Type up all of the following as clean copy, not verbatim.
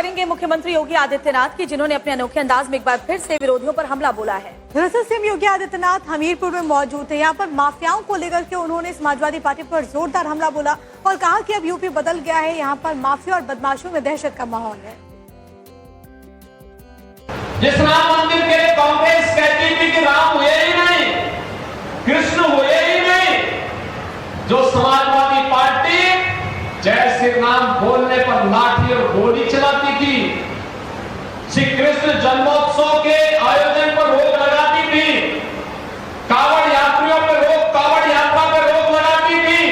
करेंगे मुख्यमंत्री योगी आदित्यनाथ की, जिन्होंने अपने अनोखे अंदाज में एक बार फिर से विरोधियों पर हमला बोला है। दरअसल सीएम योगी आदित्यनाथ हमीरपुर में मौजूद थे। यहाँ पर माफियाओं को लेकर के उन्होंने समाजवादी पार्टी पर जोरदार हमला बोला और कहा कि अब यूपी बदल गया है, यहाँ पर माफिया और बदमाशों में दहशत का माहौल है। जिस राम मंदिर के लिए कांग्रेस कहती थी कि राम हुए ही नहीं, कृष्ण हुए ही नहीं, जो समाजवादी पार्टी जय श्री राम बोलने पर लाठी और गोली चलाती थी, श्री कृष्ण जन्मोत्सव के आयोजन पर रोक लगाती थी, कावड़ यात्रियों पर रोक, कावड़ यात्रा पर रोक लगाती थी,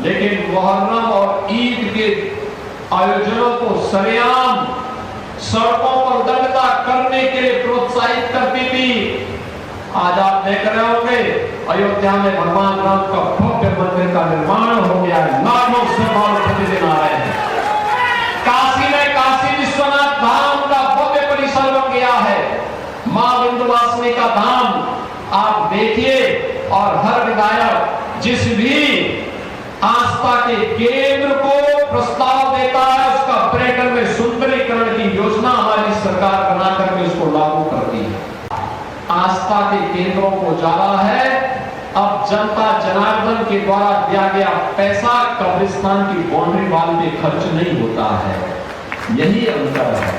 लेकिन मुहर्रम और ईद के आयोजनों को सरेआम सड़कों पर दंगता करने के लिए प्रोत्साहित करती थी। आज आप देख रहे होंगे अयोध्या में भगवान राम का भव्य मंदिर का निर्माण हो गया है, लाखों श्रद्धालु प्रतिदिन आ रहे हैं। काशी में काशी विश्वनाथ धाम का भव्य परिसर बन गया है, मां विंध्यवासिनी का धाम आप देखिए। और हर विधायक जिस भी आस्था के केंद्र को प्रस्ताव देता है, उसका पर्यटन में सुंदरीकरण की योजना हमारी सरकार बना करके उसको लागू करती है। आस्था के केंद्रों को जा रहा है, अब जनता जनार्दन के द्वारा दिया गया पैसा कब्रिस्तान की बाउंड्री वाल में खर्च नहीं होता है, यही अंतर है।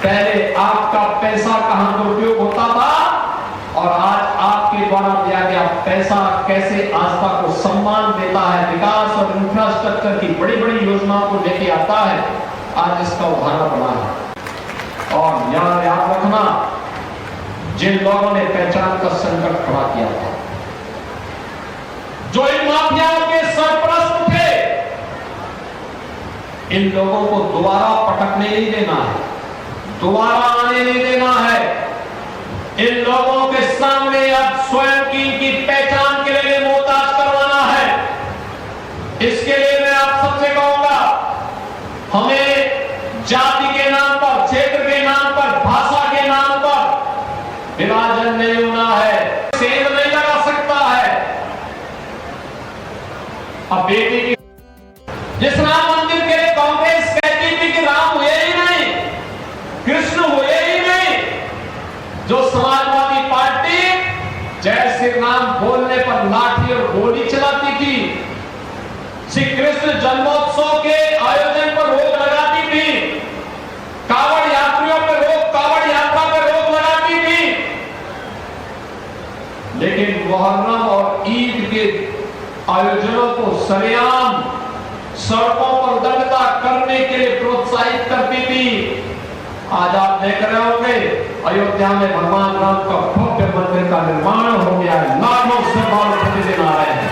पहले आपका पैसा कहां दुरुपयोग होता था और आज आपके द्वारा दिया गया पैसा कैसे आस्था को सम्मान देता है, विकास और इंफ्रास्ट्रक्चर की बड़ी बड़ी योजनाओं को लेके आता है, आज इसका उदाहरण बना है। और यहां याद रखना, जिन लोगों ने पहचान का संकट खड़ा किया था, जो इन माफियाओं के सरपरस्त थे, इन लोगों को दोबारा पटकने नहीं देना है, दोबारा आने नहीं देना है। इन लोगों के सामने अब स्वयं की इनकी पहचान के लिए मोहताज करवाना है। इसके लिए मैं आप सबसे कहूंगा, हमें जाति के नाम पर, क्षेत्र के नाम पर, भाषा के नाम पर विभाजन नहीं होना है, सेंध नहीं लगा सकता है। अब बेटी की जिस राम मंदिर के लिए कांग्रेस कहती थी कि राम हुए ही नहीं, कृष्ण हुए ही नहीं, जो समाजवादी पार्टी जय श्री राम बोलने पर लाठी और गोली चलाती थी, श्री कृष्ण जन्मोत्सव के आयोजन पर रोक लगाती थी, कावड़ यात्रियों पर रोक, कावड़ यात्रा पर रोक लगाती थी, लेकिन मुहर्रम और ईद के आयोजनों को सरेआम सड़कों पर दंगता करने के लिए प्रोत्साहित करती थी। आज आप देख रहे होंगे अयोध्या में भगवान राम का भव्य मंदिर का निर्माण हो गया है, लाखों श्रद्धालु प्रतिदिन आ रहे हैं।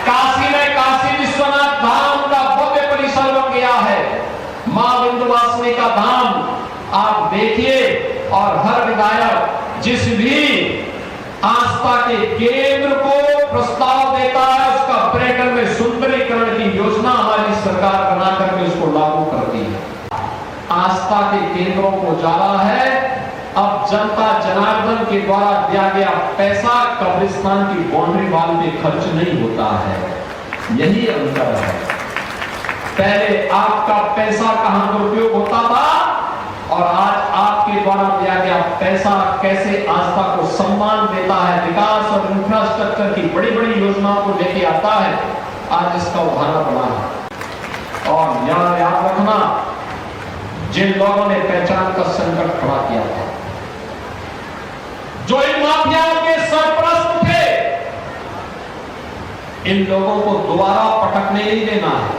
काशी में काशी विश्वनाथ धाम का भव्य परिसर बन गया है, मां विंध्यवासिनी का धाम आप देखिए। और हर विधायक जिस भी आस्था के केंद्र को प्रस्ताव देता है, उसका पर्यटन में सुंदरीकरण की योजना हमारी सरकार बना करके उसको लागू करती है। आस्था के केंद्रों को जा रहा है, अब जनता जनार्दन के द्वारा दिया गया पैसा कब्रिस्तान की बाउंड्री वाल में खर्च नहीं होता है, यही अंतर है। पहले आपका पैसा कहां दुरुपयोग होता था और आज आपके द्वारा दिया गया पैसा कैसे आस्था को सम्मान देता है, विकास और इंफ्रास्ट्रक्चर की बड़ी बड़ी योजनाओं को लेके आता है, आज इसका उदाहरण बना है। और यहां याद रखना, जिन लोगों ने पहचान का संकट खड़ा किया था, जो इन माफियाओं के सरपरस्त थे, इन लोगों को दोबारा पटकने नहीं देना है,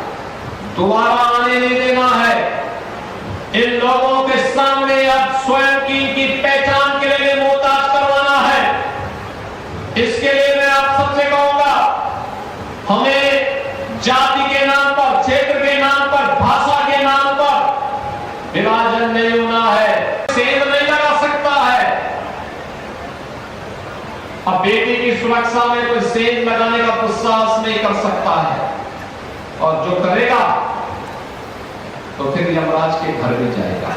दोबारा आने नहीं देना है। इन लोगों के सामने अब स्वयं की इनकी पहचान के लिए मोहताज करवाना है। इसके लिए मैं आप सबसे कहूंगा, हमें जाति के नाम पर, क्षेत्र के नाम पर, भाषा के नाम पर विभाजन नहीं होना है, सेंध नहीं लगा सकता है। अब बेटी की सुरक्षा में कोई सेंध लगाने का दुस्साहस नहीं कर सकता है, और जो करेगा तो फिर यमराज के घर में जाएगा।